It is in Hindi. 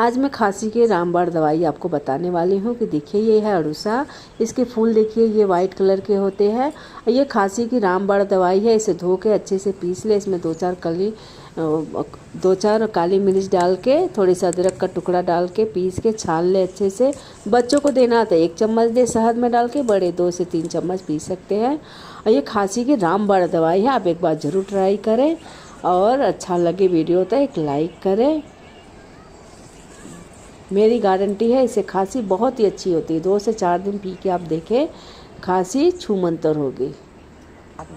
आज मैं खांसी की रामबाण दवाई आपको बताने वाली हूँ कि देखिए ये है अड़ूसा। इसके फूल देखिए ये वाइट कलर के होते हैं। ये खांसी की रामबाण दवाई है। इसे धो के अच्छे से पीस ले। इसमें दो चार काली मिर्च डाल के, थोड़ी सा अदरक का टुकड़ा डाल के पीस के छान ले अच्छे से। बच्चों को देना तो 1 चम्मच दे शहद में डाल के, बड़े 2 से 3 चम्मच पी सकते हैं। और ये खांसी की रामबाण दवाई है। आप एक बार ज़रूर ट्राई करें और अच्छा लगे वीडियो तो एक लाइक करें। मेरी गारंटी है, इससे खांसी बहुत ही अच्छी होती है। 2 से 4 दिन पी के आप देखें, खांसी छूमंतर होगी।